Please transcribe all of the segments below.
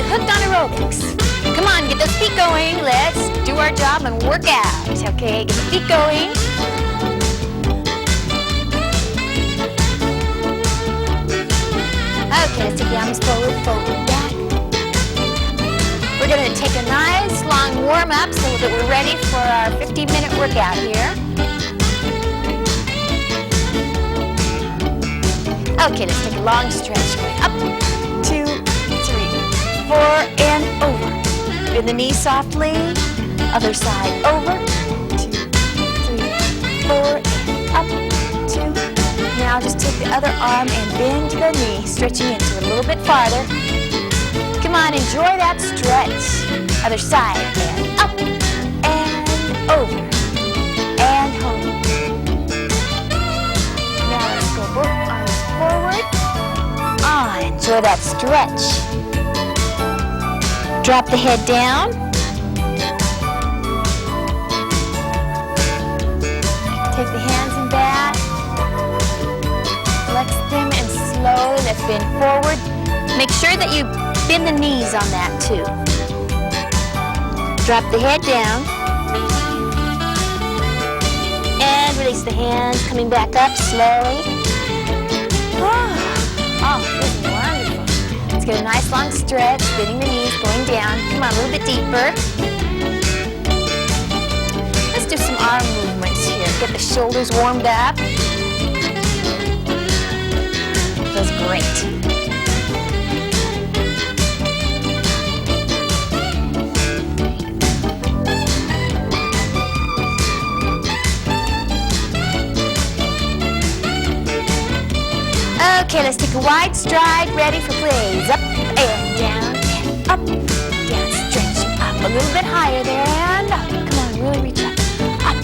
hooked on aerobics. Come on, get those feet going. Let's do our job and work out. Okay, get the feet going. Okay, let's take the arms forward, forward, back. We're going to take a nice long warm-up so that we're ready for our 15-minute workout here. Okay, let's take a long stretch. Going up, 2, 3, 4, and over. Bend the knee softly. Other side, over. 2, 3, 4, and up, 2. Now just take the other arm and bend the knee, stretching into it a little bit farther. Come on, enjoy that stretch. Other side, and up, and over, and home. Now let's go both arms forward. Enjoy that stretch. Drop the head down. Take the hands and back. Flex them and slowly let's bend forward. Make sure that you bend the knees on that too. Drop the head down. And release the hands, coming back up slowly. Oh, this is wonderful. Let's get a nice long stretch, bending the knees, going down. Come on, a little bit deeper. Let's do some arm movements here. Get the shoulders warmed up. Feels great. Okay, let's take a wide stride, ready for plays. Up and down, and up, down, stretching up. A little bit higher there, and up. Come on, really reach up. Up.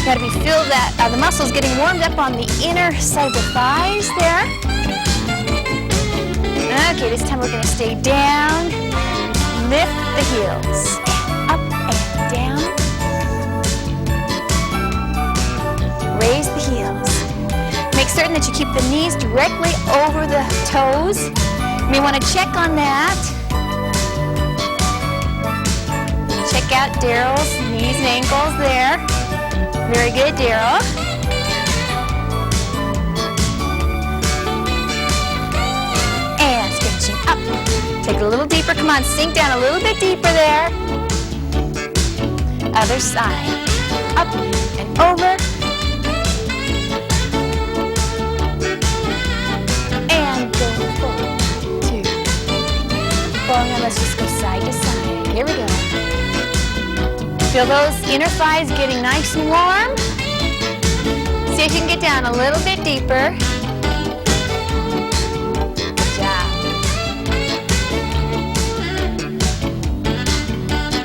Gotta be feel that the muscles getting warmed up on the inner side of the thighs there. Okay, this time we're gonna stay down. Lift the heels. Up and down. Raise the heels. Make certain that you keep the knees directly over the toes. You may want to check on that. Check out Daryl's knees and ankles there. Very good, Daryl. And stretching up. Take it a little deeper. Come on, sink down a little bit deeper there. Other side. Up and over. Now let's just go side to side. Here we go. Feel those inner thighs getting nice and warm. See if you can get down a little bit deeper. Good job.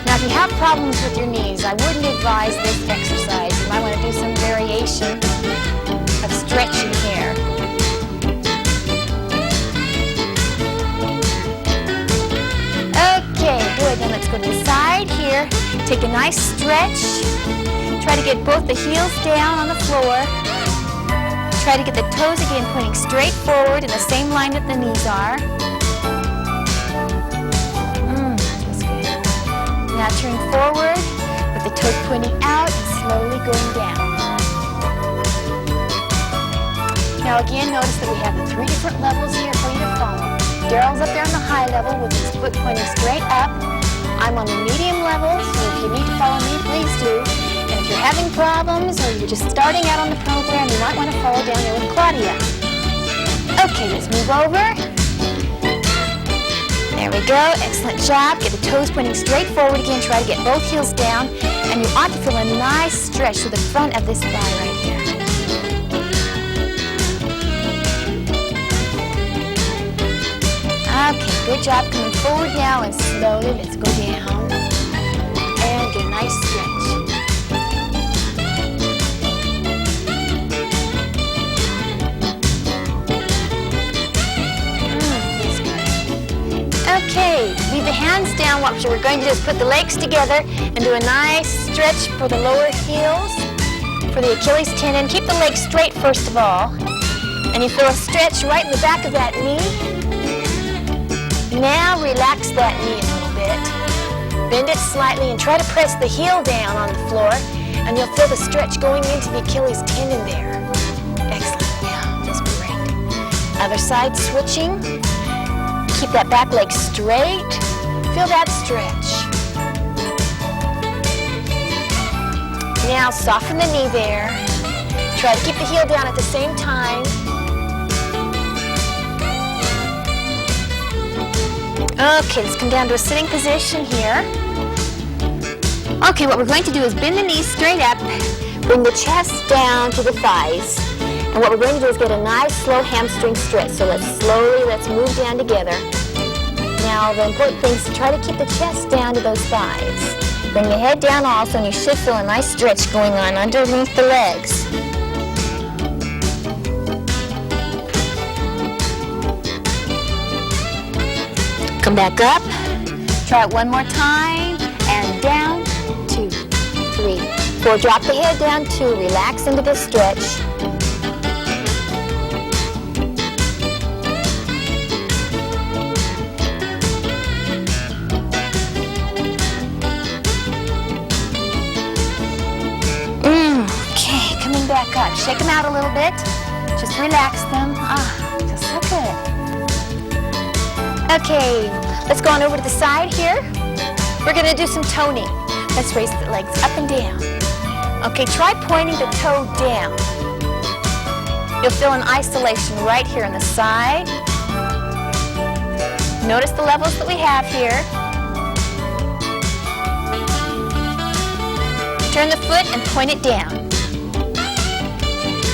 Now if you have problems with your knees, I wouldn't advise this exercise. You might want to do some variation of stretching here. Okay, good. Now let's go to the side here. Take a nice stretch. Try to get both the heels down on the floor. Try to get the toes again pointing straight forward in the same line that the knees are. That's good. Now turn forward with the toes pointing out and slowly going down. Now again, notice that we have the 3 different levels here for you to follow. Daryl's up there on the high level with his foot pointing straight up. I'm on the medium level, so if you need to follow me, please do. And if you're having problems or you're just starting out on the program, you might want to follow down there with Claudia. Okay, let's move over. There we go. Excellent job. Get the toes pointing straight forward again. Try to get both heels down. And you ought to feel a nice stretch to the front of this thigh right here. Okay, good job coming forward now and slowly let's go down and get a nice stretch. That's good. Okay, leave the hands down. What we're going to do is put the legs together and do a nice stretch for the lower heels, for the Achilles tendon. Keep the legs straight first of all. And you feel a stretch right in the back of that knee. Now relax that knee a little bit. Bend it slightly and try to press the heel down on the floor, and you'll feel the stretch going into the Achilles tendon there. Excellent. Yeah, feels great. Other side switching. Keep that back leg straight. Feel that stretch. Now soften the knee there. Try to keep the heel down at the same time. Okay, let's come down to a sitting position here. Okay, what we're going to do is bend the knees straight up, bring the chest down to the thighs, and what we're going to do is get a nice slow hamstring stretch. So let's move down together. Now the important thing is to try to keep the chest down to those thighs. Bring the head down also, and you should feel a nice stretch going on underneath the legs. Come back up. Try it one more time. And down, 2, 3, 4. Drop the head down, 2. Relax into this stretch. Okay, coming back up. Shake them out a little bit. Just relax them. Feels so good. Okay, let's go on over to the side here. We're going to do some toning. Let's raise the legs up and down. Okay, try pointing the toe down. You'll feel an isolation right here on the side. Notice the levels that we have here. Turn the foot and point it down.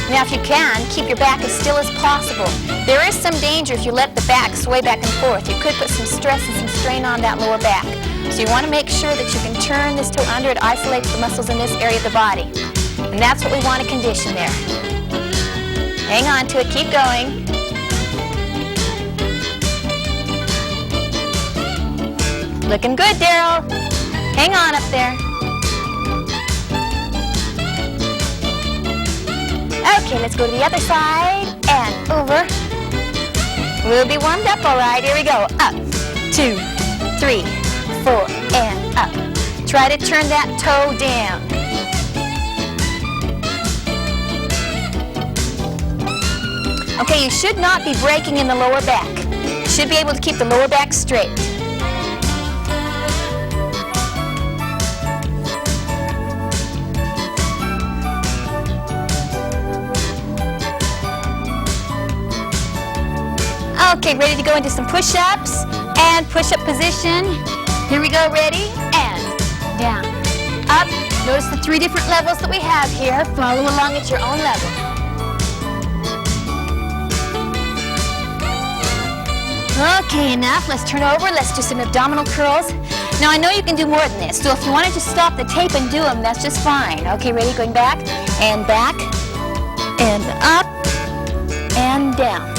Now if you can, keep your back as still as possible. There is some danger if you let the back sway back and forth. You could put some stress and some strain on that lower back. So you want to make sure that you can turn this toe under. It isolates the muscles in this area of the body. And that's what we want to condition there. Hang on to it. Keep going. Looking good, Daryl. Hang on up there. Okay, let's go to the other side and over. We'll be warmed up, all right. Here we go. Up, 2, 3, 4, and up. Try to turn that toe down. Okay, you should not be breaking in the lower back. You should be able to keep the lower back straight. Okay, ready to go into some push-ups and push-up position. Here we go, ready, and down, up. Notice the 3 different levels that we have here. Follow along at your own level. Okay, enough. Let's turn over. Let's do some abdominal curls. Now, I know you can do more than this, so if you want to just stop the tape and do them, that's just fine. Okay, ready, going back, and up, and down.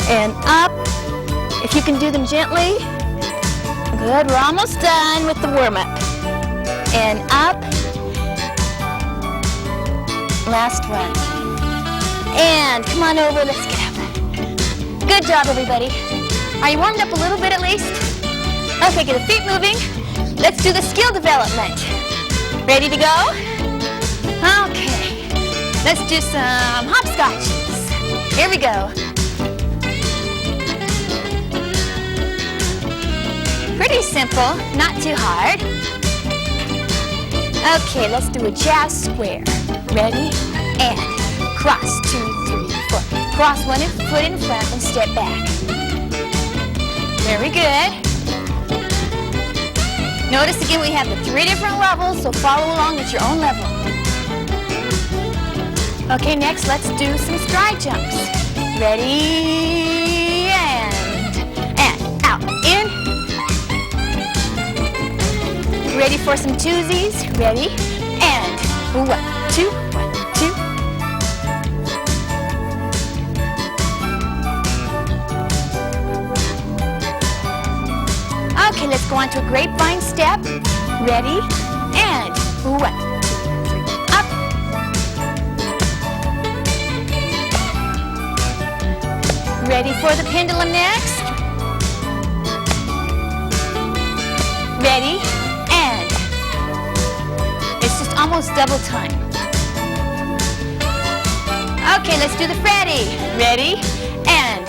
And up. If you can do them gently. Good, we're almost done with the warm-up. And up. Last one. And come on over, let's get up. Good job, everybody. Are you warmed up a little bit at least? Okay, get the feet moving. Let's do the skill development. Ready to go? Okay. Let's do some hopscotches. Here we go. Pretty simple, not too hard. Okay, let's do a jazz square. Ready? And cross, 2, 3, 4. Cross one foot in front and step back. Very good. Notice again we have the 3 different levels, so follow along at your own level. Okay, next let's do some stride jumps. Ready? And out, in. Ready for some twosies? Ready? And 1, 2, 1, 2. Okay, let's go on to a grapevine step. Ready? And 1, 2, 3, up. Ready for the pendulum next? Ready, and. It's just almost double time. Okay, let's do the Freddy. Ready, and.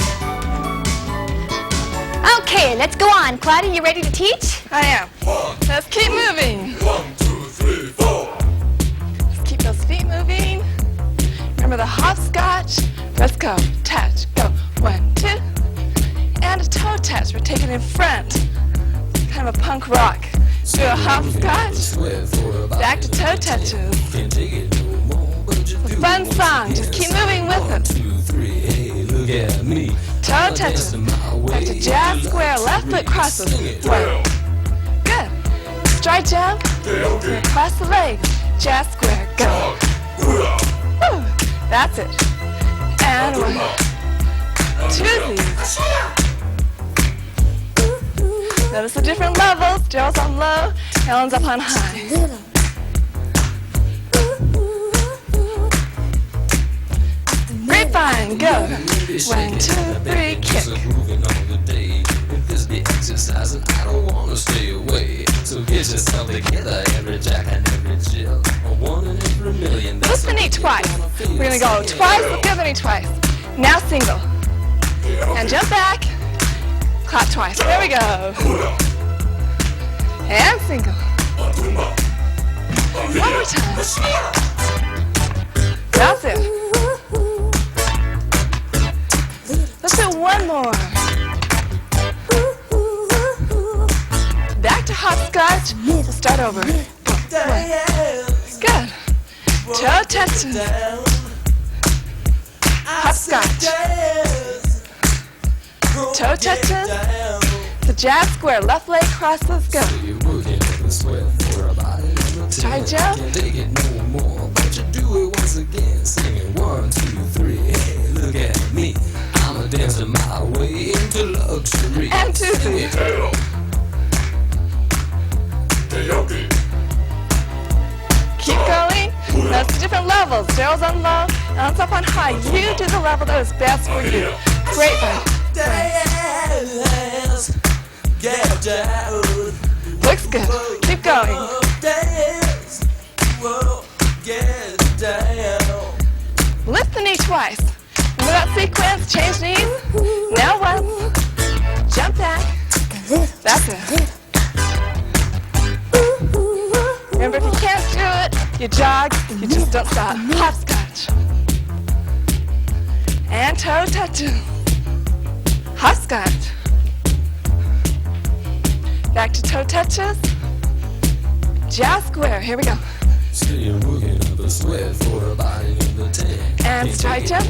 Okay, let's go on. Claudia, you ready to teach? I am. Let's keep moving. 1, 2, 3, 4. Let's keep those feet moving. Remember the hopscotch? Let's go. Touch. Go. 1, 2. And a toe touch. We're taking it in front. Kind of a punk rock. Do a hopscotch. Back to toe touches. It's a fun song. Just keep moving with it. Toe touches. Back to jazz square. Left foot crosses. 1. Good. Stride jump. Cross the legs. Jazz square. Go. Woo. That's it. And 1, 2 these. Notice the different levels. Gerald's on low, Helen's up on high. Grapevine, go. 1, 2, 3, kick. I don't want to stay away. So get yourself together, every jack and every Jill. One in every million. Lift the knee twice. We're going to go twice, lift the other knee twice. Now single. And jump back. Clap twice. There we go. And single. One more time. That's it. Let's do one more. Back to hopscotch. We'll start over. 1. Good. Toe touches. Hopscotch. Toe touches. The jazz square. Left leg crosses. Go. Stride jump. One, two, three. Hey, look at me. I'm a dancing my way into luxury. And 2, 3. Keep going. That's the different levels. Gerald's on low, Ellen's up on high. You do the level that is best for you. Great one. Looks good. Keep going. Lift the knee twice. Remember that sequence? Change knees. Now once. Jump back. That's it. Remember, if you can't do it, you jog, you just don't stop. Hopscotch. And toe touches. Hopscotch. Back to toe touches. Jazz square. Here we go. And stride jump.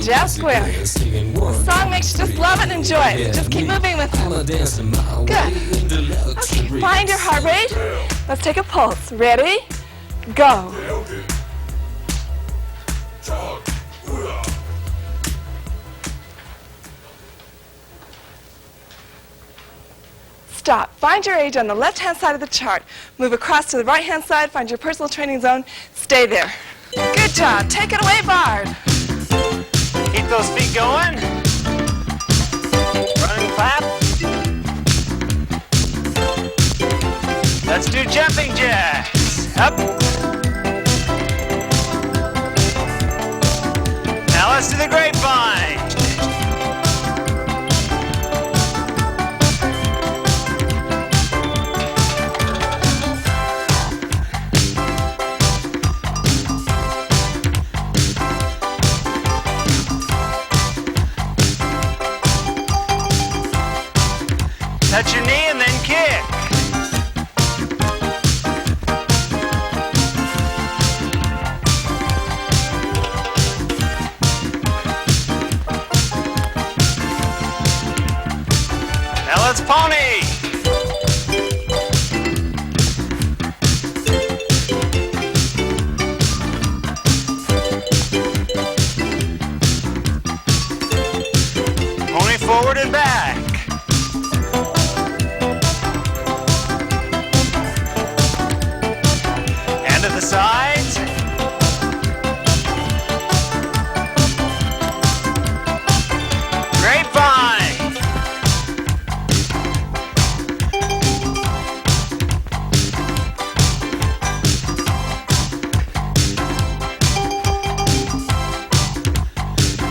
Jazz square. The song makes you just love it and enjoy it. So just keep moving with it. Good. Okay, find your heart rate. Let's take a pulse. Ready? Go. Stop. Find your age on the left-hand side of the chart. Move across to the right-hand side. Find your personal training zone. Stay there. Good job. Take it away, Bard. Keep those feet going. Running clap. Let's do jumping jacks. Up. Now let's do the grapevine. Touch your knee and then kick. Now let's pony. Pony forward and back. To the sides. Grapevine.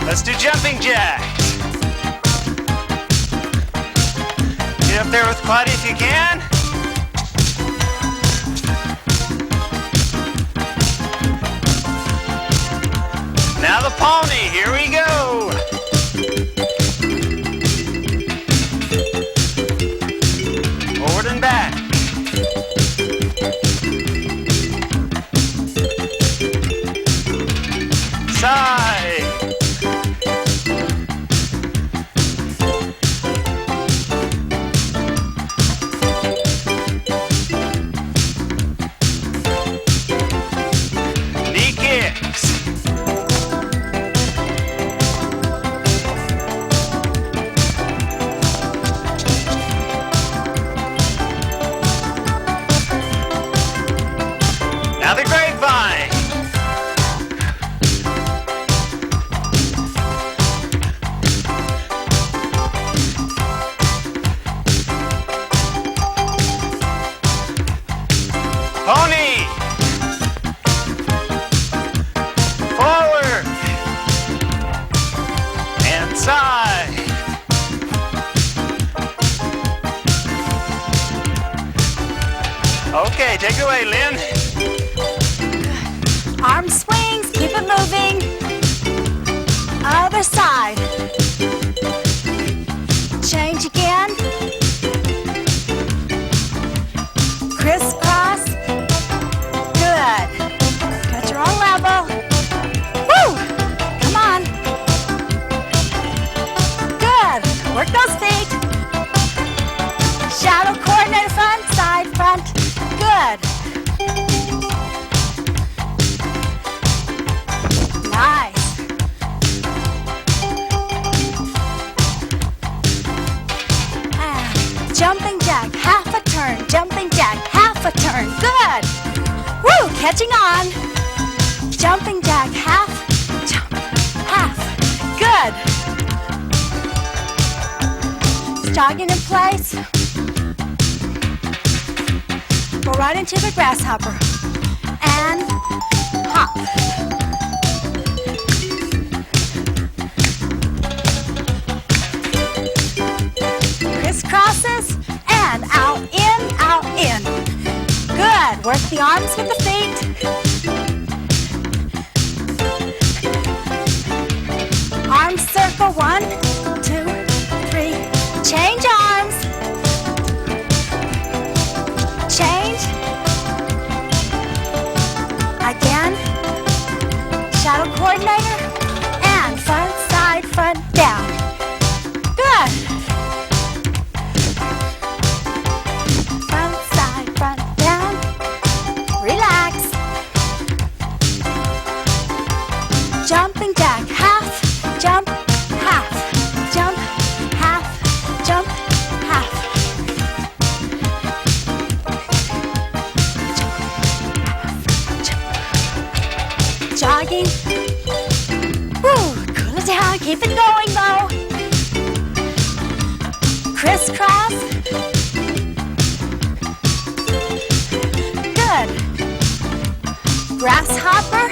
Let's do jumping jacks. Get up there with Claudia if you can. Now the pony, here we go. Forward and back. Side. Knee kicks. Now the grapevine. Pony. Forward. And side. Okay, take it away, Lynn. Arm swings, keep it moving. Other side. Change again. Crisscross. Good. Got your own level. Woo! Come on. Good. Work those feet. Shadow coordinator, front, side, front. Good. Nice. Jumping jack, half a turn. Jumping jack, half a turn. Good. Woo, catching on. Jumping jack, half, jump, half. Good. Jogging in place. Go right into the grasshopper. And hop. Crisscrosses and out, in. Good. Work the arms with the feet. Arms circle, 1, 2, 3. Change arms. Change. Again. Shadow coordinator. And front, side, front, down. Good. Front, side, front, down. Relax. Jumping jack, half, jump, half, jump, half, jump, half. Jogging. Woo, cool it down, keep it going though. Crisscross. Good. Grasshopper.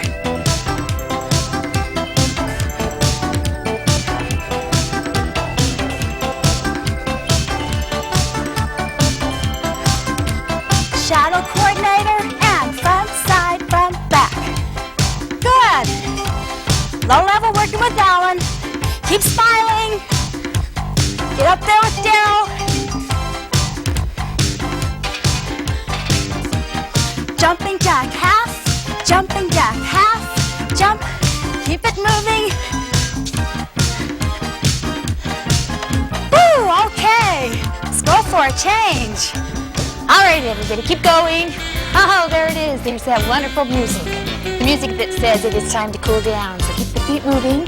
Shadow coordinator and front, side, front, back. Good. Low level working with Alan. Keep smiling. Get up there with Daryl. Jumping jack, half. Jumping jack, half. Jump. Keep it moving. Woo, okay. Let's go for a change. All right, everybody, keep going. Oh, there it is. There's that wonderful music. The music that says it is time to cool down. So keep the feet moving.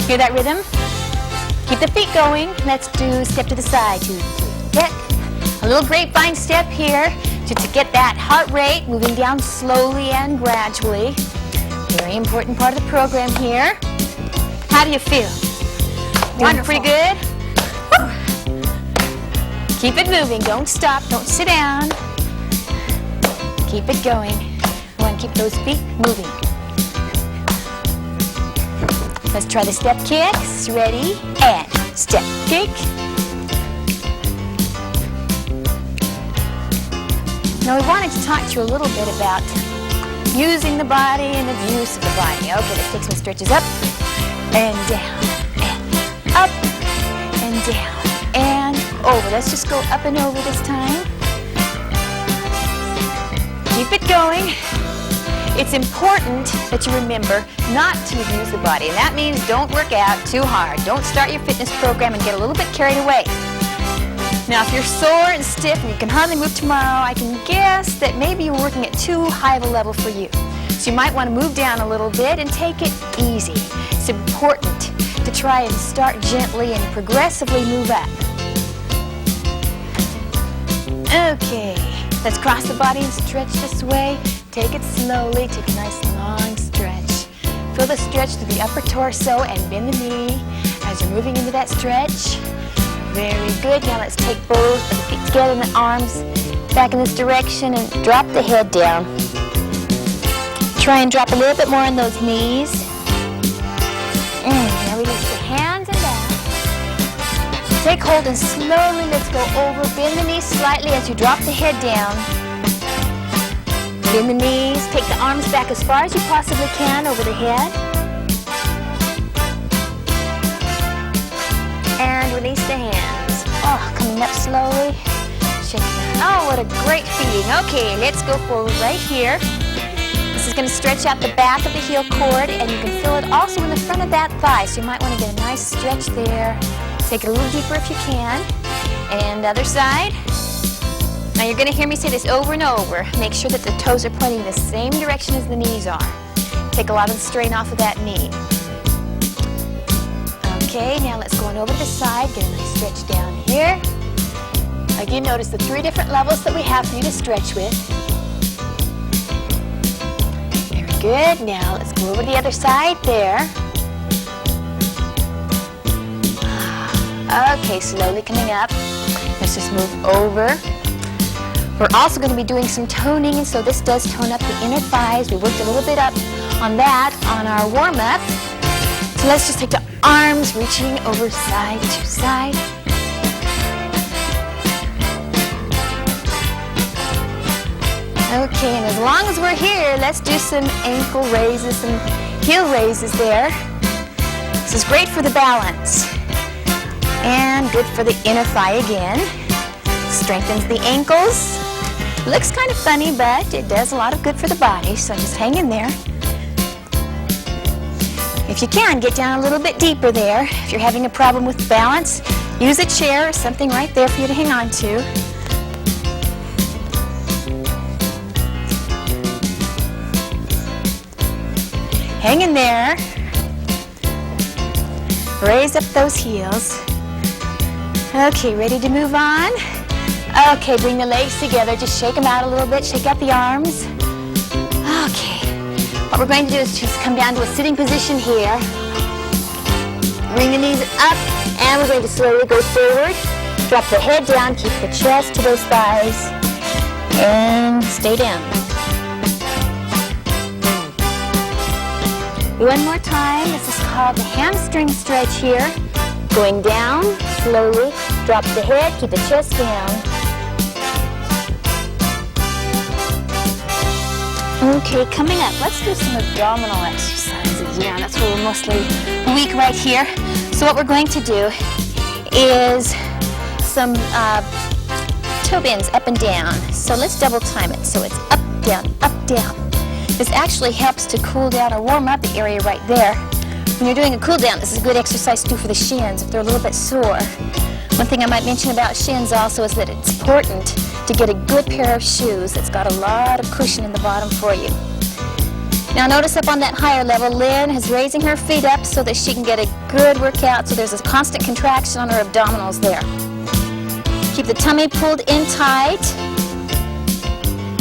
Hear that rhythm? Keep the feet going. Let's do step to the side. To get a little grapevine step here to get that heart rate moving down slowly and gradually. Very important part of the program here. How do you feel? Doing pretty good? Woo. Keep it moving. Don't stop. Don't sit down. Keep it going. You want to keep those feet moving. Let's try the step kicks. Ready? And step kick. Now we wanted to talk to you a little bit about using the body and abuse of the body. Okay, let's take some stretches up and down and up and down and over. Let's just go up and over this time. Keep it going. It's important that you remember not to abuse the body, and that means don't work out too hard. Don't start your fitness program and get a little bit carried away. Now, if you're sore and stiff and you can hardly move tomorrow, I can guess that maybe you're working at too high of a level for you. So you might want to move down a little bit and take it easy. It's important to try and start gently and progressively move up. Okay, let's cross the body and stretch this way. Take it slowly, take a nice long stretch. Feel the stretch through the upper torso and bend the knee as you're moving into that stretch. Very good. Now let's take both of the feet together and the arms back in this direction and drop the head down. Try and drop a little bit more on those knees. Now release the hands and back. Take hold and slowly let's go over. Bend the knees slightly as you drop the head down. Bend the knees. Take the arms back as far as you possibly can over the head. And release the hands. Oh, coming up slowly. Shaking out. Oh, what a great feeling. Okay, let's go forward right here. This is going to stretch out the back of the heel cord, and you can feel it also in the front of that thigh. So you might want to get a nice stretch there. Take it a little deeper if you can. And the other side. Now you're going to hear me say this over and over. Make sure that the toes are pointing the same direction as the knees are. Take a lot of the strain off of that knee. Okay, now let's go on over to the side. Get a nice stretch down here. Again, notice the 3 different levels that we have for you to stretch with. Very good. Now let's go over to the other side there. Okay, slowly coming up. Let's just move over. We're also going to be doing some toning, and so this does tone up the inner thighs. We worked a little bit up on that on our warm-up. So let's just take the arms reaching over side to side. Okay, and as long as we're here, let's do some ankle raises, some heel raises there. This is great for the balance and good for the inner thigh again. Strengthens the ankles. Looks kind of funny, but it does a lot of good for the body, so just hang in there. If you can, get down a little bit deeper there. If you're having a problem with balance, use a chair or something right there for you to hang on to. Hang in there. Raise up those heels. Okay, ready to move on? Okay, bring the legs together. Just shake them out a little bit. Shake out the arms. Okay. What we're going to do is just come down to a sitting position here. Bring the knees up, and we're going to slowly go forward. Drop the head down, keep the chest to those thighs, and stay down. One more time. This is called the hamstring stretch here. Going down, slowly, drop the head, keep the chest down. Okay, coming up, let's do some abdominal exercises. Yeah, that's where we're mostly weak right here. So what we're going to do is some toe bends up and down. So let's double time it. So it's up, down, up, down. This actually helps to cool down or warm up the area right there. When you're doing a cool down, this is a good exercise to do for the shins if they're a little bit sore. One thing I might mention about shins also is that it's important to get a good pair of shoes that's got a lot of cushion in the bottom for you. Now notice up on that higher level, Lynn is raising her feet up so that she can get a good workout, so there's a constant contraction on her abdominals there. Keep the tummy pulled in tight.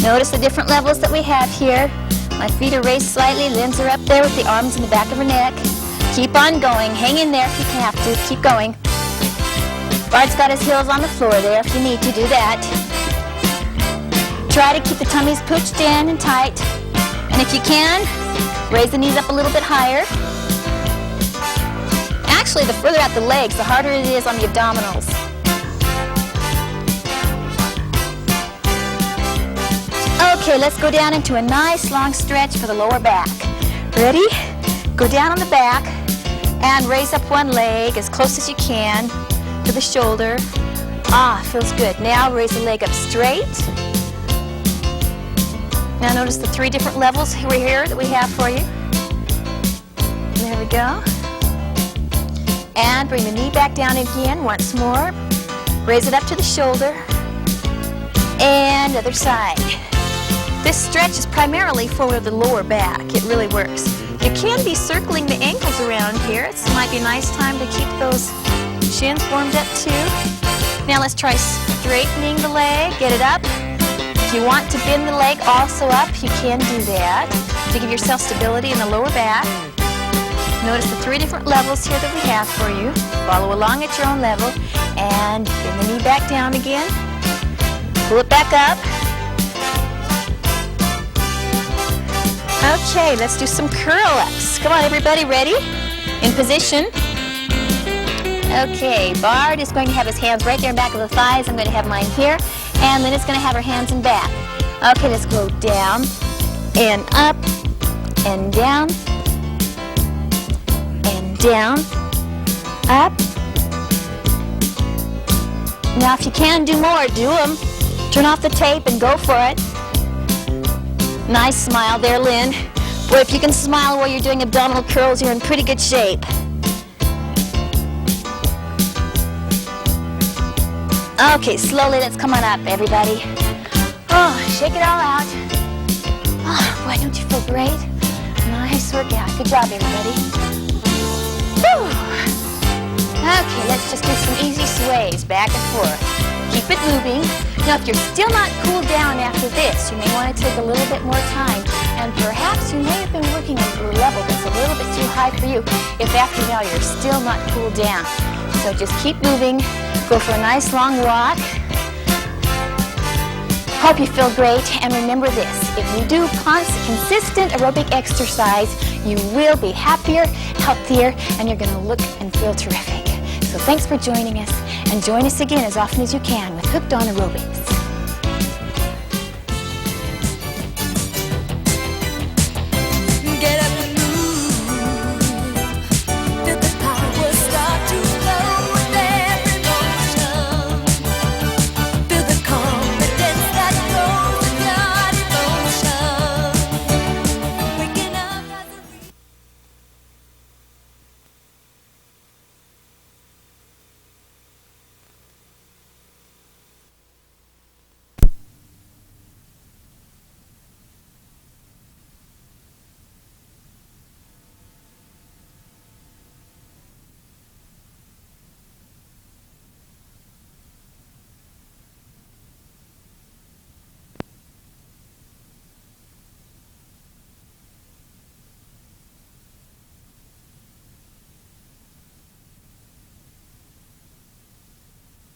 Notice the different levels that we have here. My feet are raised slightly, Lynn's are up there with the arms in the back of her neck. Keep on going, hang in there if you have to, keep going. Bard's got his heels on the floor there if you need to do that. Try to keep the tummies pushed in and tight. And if you can, raise the knees up a little bit higher. Actually, the further out the legs, the harder it is on the abdominals. Okay, let's go down into a nice long stretch for the lower back. Ready? Go down on the back and raise up one leg as close as you can to the shoulder. Ah, feels good. Now raise the leg up straight. Now notice the 3 different levels here that we have for you. There we go. And bring the knee back down again once more. Raise it up to the shoulder. And other side. This stretch is primarily for the lower back. It really works. You can be circling the ankles around here. It might be a nice time to keep those shins warmed up too. Now let's try straightening the leg. Get it up. If you want to bend the leg also up, you can do that to give yourself stability in the lower back. Notice the 3 different levels here that we have for you. Follow along at your own level and bring the knee back down again. Pull it back up. Okay, let's do some curl-ups. Come on, everybody, ready? In position. Okay, Bard is going to have his hands right there in back of the thighs. I'm going to have mine here. And then it's going to have her hands in back. Okay, let's go down and up and down and down, up. Now, if you can do more, do them. Turn off the tape and go for it. Nice smile there, Lynn. Boy, if you can smile while you're doing abdominal curls, you're in pretty good shape. Okay, slowly, let's come on up, everybody. Oh, shake it all out. Oh, boy, don't you feel great? Nice workout. Good job, everybody. Whew. Okay, let's just do some easy sways back and forth. Keep it moving. Now, if you're still not cooled down after this, you may want to take a little bit more time, and perhaps you may have been working at a level that's a little bit too high for you if after now you're still not cooled down. So just keep moving. Go for a nice long walk. Hope you feel great, and remember this, if you do consistent aerobic exercise, you will be happier, healthier, and you're going to look and feel terrific. So thanks for joining us, and join us again as often as you can with Hooked on Aerobics.